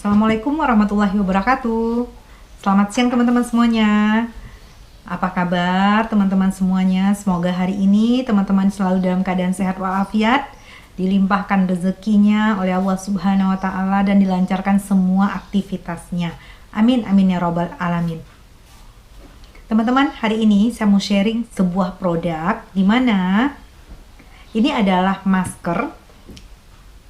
Assalamualaikum warahmatullahi wabarakatuh. Selamat siang teman-teman semuanya. Apa kabar teman-teman semuanya? Semoga hari ini teman-teman selalu dalam keadaan sehat walafiat, dilimpahkan rezekinya oleh Allah Subhanahu wa taala dan dilancarkan semua aktivitasnya. Amin amin ya robbal alamin. Teman-teman, hari ini saya mau sharing sebuah produk di mana ini adalah masker.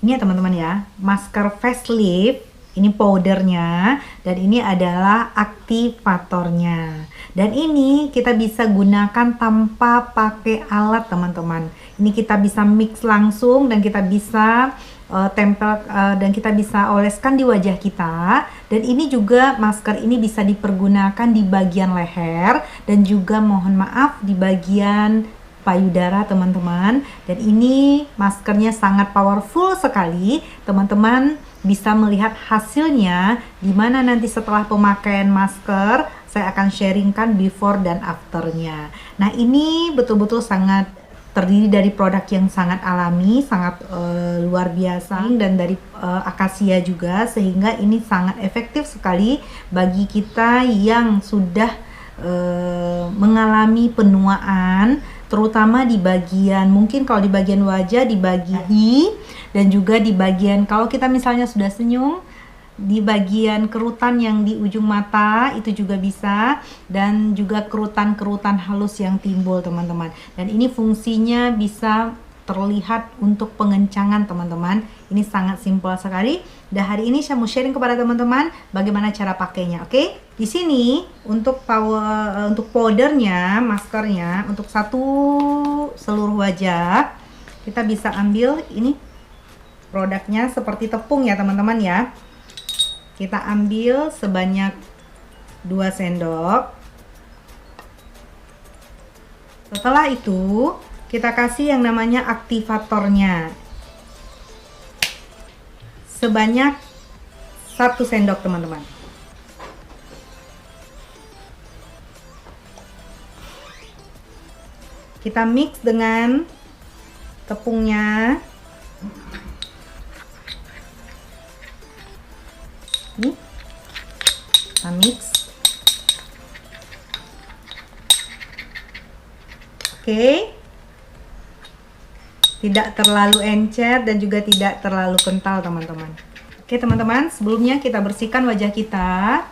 Ini ya teman-teman ya, masker facelift. Ini powdernya dan ini adalah aktivatornya. Dan ini kita bisa gunakan tanpa pakai alat teman-teman. Ini kita bisa mix langsung dan kita bisa tempel dan kita bisa oleskan di wajah kita. Dan ini juga masker ini bisa dipergunakan di bagian leher dan juga mohon maaf di bagian payudara teman-teman. Dan ini maskernya sangat powerful sekali teman-teman. Bisa melihat hasilnya di mana nanti setelah pemakaian masker saya akan sharingkan before dan afternya. Nah ini betul-betul sangat terdiri dari produk yang sangat alami, sangat luar biasa dan dari akasia juga, sehingga ini sangat efektif sekali bagi kita yang sudah mengalami penuaan, terutama di bagian, mungkin kalau di bagian wajah, di bagian dan juga di bagian kalau kita misalnya sudah senyum, di bagian kerutan yang di ujung mata itu juga bisa, dan juga kerutan-kerutan halus yang timbul teman-teman. Dan ini fungsinya bisa terlihat untuk pengencangan teman-teman. Ini sangat simpel sekali. Dan hari ini saya mau sharing kepada teman-teman bagaimana cara pakainya. Oke? Di sini untuk powdernya, maskernya untuk satu seluruh wajah kita bisa ambil ini produknya seperti tepung ya teman-teman ya. Kita ambil sebanyak 2 sendok. Setelah itu kita kasih yang namanya aktivatornya sebanyak 1 sendok teman-teman. Kita mix dengan tepungnya. Nih, kita mix. Oke. Tidak terlalu encer dan juga tidak terlalu kental teman-teman. Oke teman-teman, sebelumnya kita bersihkan wajah kita.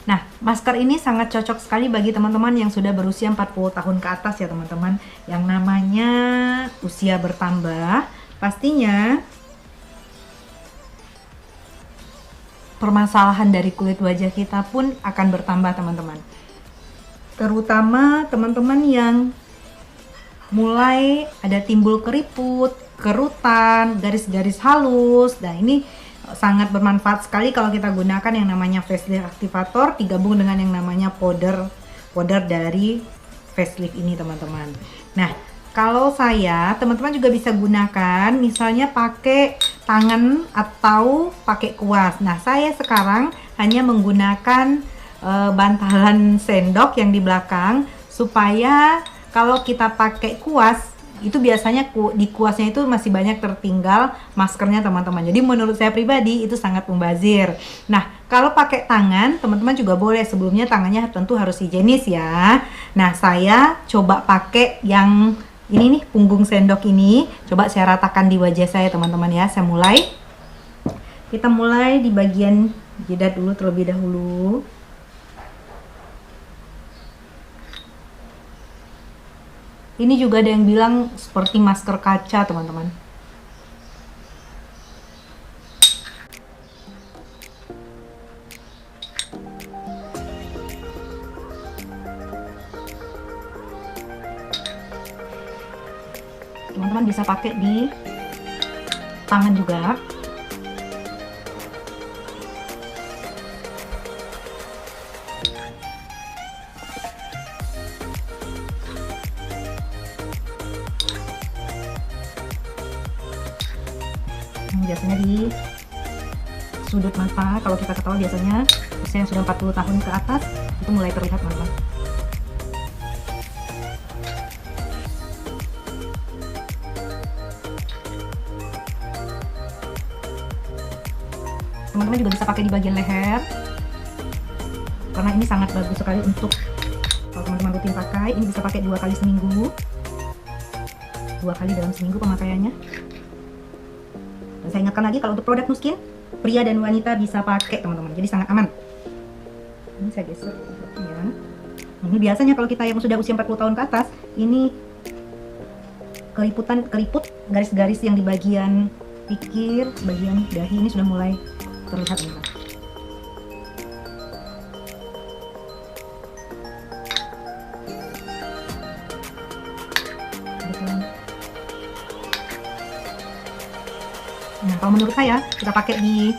Nah, masker ini sangat cocok sekali bagi teman-teman yang sudah berusia 40 tahun ke atas ya teman-teman. Yang namanya usia bertambah, pastinya permasalahan dari kulit wajah kita pun akan bertambah teman-teman. Terutama teman-teman yang mulai ada timbul keriput, kerutan, garis-garis halus. Nah, ini sangat bermanfaat sekali kalau kita gunakan yang namanya facelift activator digabung dengan yang namanya powder dari facelift ini teman-teman. Nah, kalau saya, teman-teman juga bisa gunakan misalnya pakai tangan atau pakai kuas. Nah, saya sekarang hanya menggunakan bantalan sendok yang di belakang supaya kalau kita pakai kuas itu biasanya di kuasnya itu masih banyak tertinggal maskernya teman-teman. Jadi menurut saya pribadi itu sangat membazir. Nah, kalau pakai tangan teman-teman juga boleh, sebelumnya tangannya tentu harus higienis ya. Nah, saya coba pakai yang ini nih, punggung sendok ini. Coba saya ratakan di wajah saya teman-teman ya. Kita mulai di bagian jidat dulu terlebih dahulu. Ini juga ada yang bilang seperti masker kaca, teman-teman. Teman-teman bisa pakai di tangan juga. biasanya di sudut mata. Kalau kita ketawa biasanya usia yang sudah 40 tahun ke atas itu mulai terlihat, teman-teman. Teman-teman juga bisa pakai di bagian leher, karena ini sangat bagus sekali untuk kalau teman-teman rutin pakai. Ini bisa pakai 2 kali seminggu, 2 kali dalam seminggu pemakaiannya. Dan saya ingatkan lagi, kalau untuk produk Nu Skin, pria dan wanita bisa pakai, teman-teman, jadi sangat aman. Ini saya geser ya. Ini biasanya kalau kita yang sudah usia 40 tahun ke atas, ini keriput garis-garis yang di bagian pikir, bagian dahi ini sudah mulai terlihat, teman-teman. Nah, kalau menurut saya kita pakai di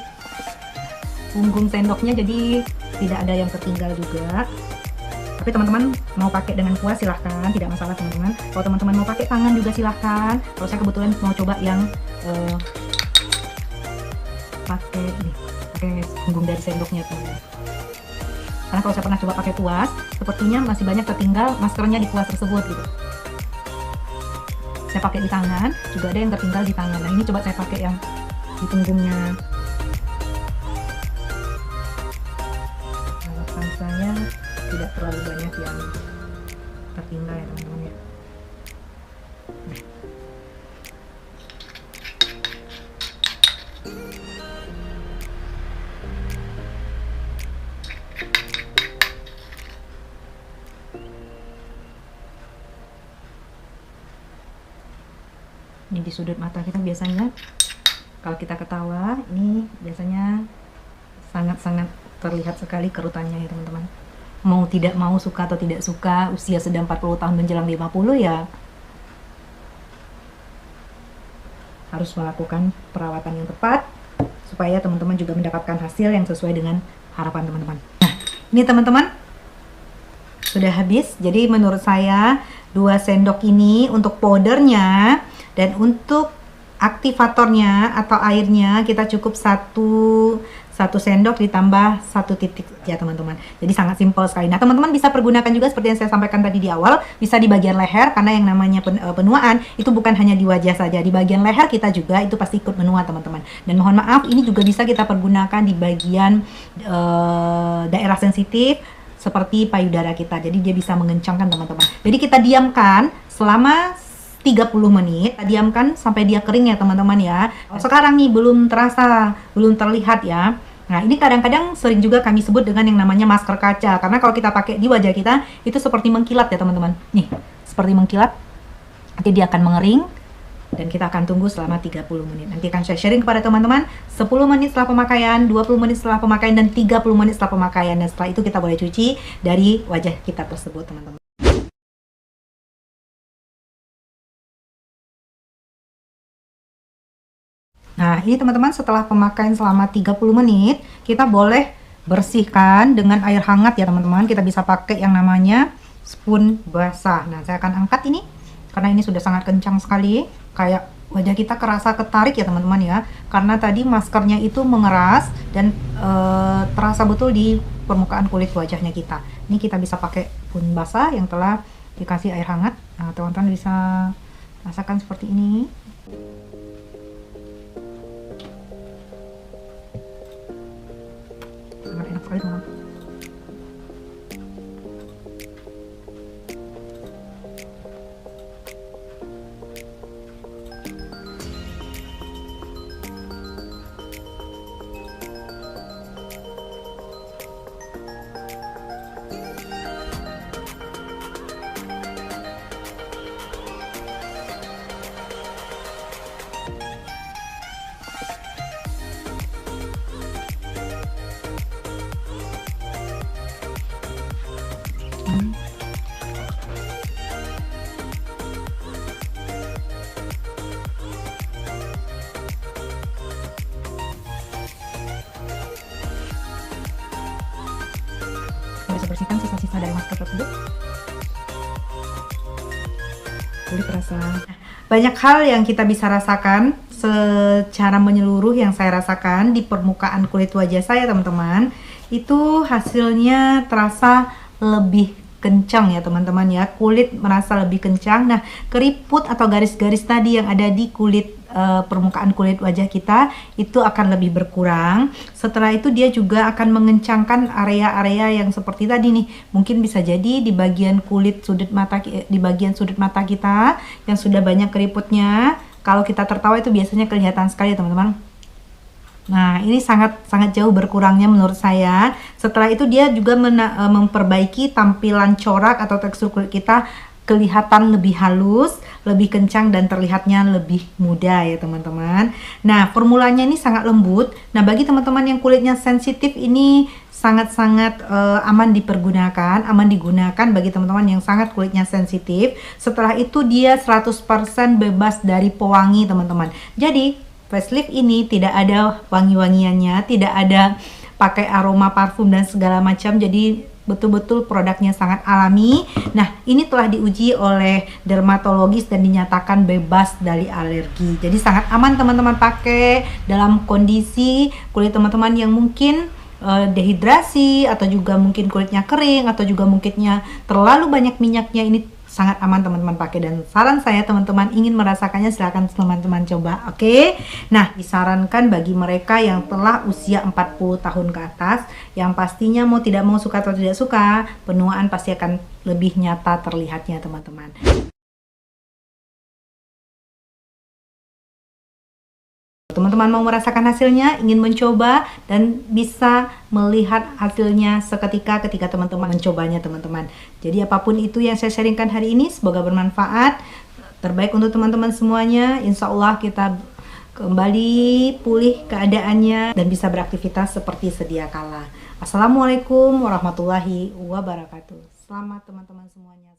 punggung sendoknya, jadi tidak ada yang tertinggal juga. Tapi teman-teman mau pakai dengan puas silahkan, tidak masalah, teman-teman. Kalau teman-teman mau pakai tangan juga silahkan. Kalau saya kebetulan mau coba yang pakai punggung dari sendoknya, teman-teman. Karena kalau saya pernah coba pakai puas, sepertinya masih banyak tertinggal maskernya di puas tersebut gitu. Saya pakai di tangan, juga ada yang tertinggal di tangan. Nah, ini coba saya pakai yang di punggungnya. Harapan saya tidak terlalu banyak yang tertinggal ya, teman-teman ya. Ini di sudut mata kita biasanya kalau kita ketawa, ini biasanya sangat-sangat terlihat sekali kerutannya ya, teman-teman. Mau tidak mau, suka atau tidak suka, usia sudah 40 tahun menjelang 50 ya harus melakukan perawatan yang tepat supaya teman-teman juga mendapatkan hasil yang sesuai dengan harapan teman-teman. Nah, ini teman-teman sudah habis. Jadi menurut saya 2 sendok ini untuk powdernya, dan untuk aktivatornya atau airnya kita cukup satu sendok ditambah 1 titik ya, teman-teman. Jadi sangat simpel sekali. Nah, teman-teman bisa pergunakan juga seperti yang saya sampaikan tadi di awal, bisa di bagian leher, karena yang namanya penuaan itu bukan hanya di wajah saja, di bagian leher kita juga itu pasti ikut menua, teman-teman. Dan mohon maaf, ini juga bisa kita pergunakan di bagian daerah sensitif seperti payudara kita. Jadi dia bisa mengencangkan, teman-teman. Jadi kita diamkan selama 30 menit, kita diamkan sampai dia kering ya, teman-teman ya. Sekarang nih belum terasa, belum terlihat ya. Nah, ini kadang-kadang sering juga kami sebut dengan yang namanya masker kaca, karena kalau kita pakai di wajah kita itu seperti mengkilat ya, teman-teman. Nih, seperti mengkilat. Nanti dia akan mengering dan kita akan tunggu selama 30 menit. Nanti akan saya sharing kepada teman-teman 10 menit setelah pemakaian, 20 menit setelah pemakaian, dan 30 menit setelah pemakaian. Dan setelah itu kita boleh cuci dari wajah kita tersebut, teman-teman. Nah, ini teman-teman setelah pemakaian selama 30 menit, kita boleh bersihkan dengan air hangat ya, teman-teman. Kita bisa pakai yang namanya spoon basah. Nah, saya akan angkat ini karena ini sudah sangat kencang sekali. Kayak wajah kita kerasa ketarik ya, teman-teman ya. Karena tadi maskernya itu mengeras dan terasa betul di permukaan kulit wajahnya kita. Ini kita bisa pakai spoon basah yang telah dikasih air hangat. Nah, teman-teman bisa rasakan seperti ini. Sangat enak sekali, teman-teman. Bisa bersihkan sisa-sisa dari masker tersebut. Kulit terasa. Banyak hal yang kita bisa rasakan secara menyeluruh yang saya rasakan di permukaan kulit wajah saya teman-teman, itu hasilnya terasa lebih kencang ya teman-teman ya, kulit merasa lebih kencang. Nah, keriput atau garis-garis tadi yang ada di kulit permukaan kulit wajah kita itu akan lebih berkurang. Setelah itu dia juga akan mengencangkan area-area yang seperti tadi nih, mungkin bisa jadi di bagian kulit sudut mata, di bagian sudut mata kita yang sudah banyak keriputnya. Kalau kita tertawa itu biasanya kelihatan sekali teman-teman. Nah, ini sangat jauh berkurangnya menurut saya. Setelah itu dia juga memperbaiki tampilan corak atau tekstur kulit kita, kelihatan lebih halus, lebih kencang, dan terlihatnya lebih muda ya teman-teman. Nah, formulanya ini sangat lembut. Nah, bagi teman-teman yang kulitnya sensitif ini sangat-sangat aman dipergunakan, aman digunakan bagi teman-teman yang sangat kulitnya sensitif. Setelah itu dia 100% bebas dari pewangi teman-teman. Jadi facelift ini tidak ada wangi-wangiannya, tidak ada pakai aroma parfum dan segala macam. Jadi betul-betul produknya sangat alami. Nah, ini telah diuji oleh dermatologis dan dinyatakan bebas dari alergi. Jadi sangat aman teman-teman pakai dalam kondisi kulit teman-teman yang mungkin dehidrasi, atau juga mungkin kulitnya kering, atau juga mungkinnya terlalu banyak minyaknya. Ini sangat aman teman-teman pakai, dan saran saya teman-teman ingin merasakannya silahkan teman-teman coba, oke? Nah, disarankan bagi mereka yang telah usia 40 tahun ke atas, yang pastinya mau tidak mau, suka atau tidak suka, penuaan pasti akan lebih nyata terlihatnya teman-teman. Teman-teman mau merasakan hasilnya, ingin mencoba dan bisa melihat hasilnya seketika ketika teman-teman mencobanya teman-teman. Jadi apapun itu yang saya sharingkan hari ini, semoga bermanfaat, terbaik untuk teman-teman semuanya. Insya Allah kita kembali pulih keadaannya dan bisa beraktivitas seperti sedia kala. Assalamualaikum warahmatullahi wabarakatuh. Selamat teman-teman semuanya.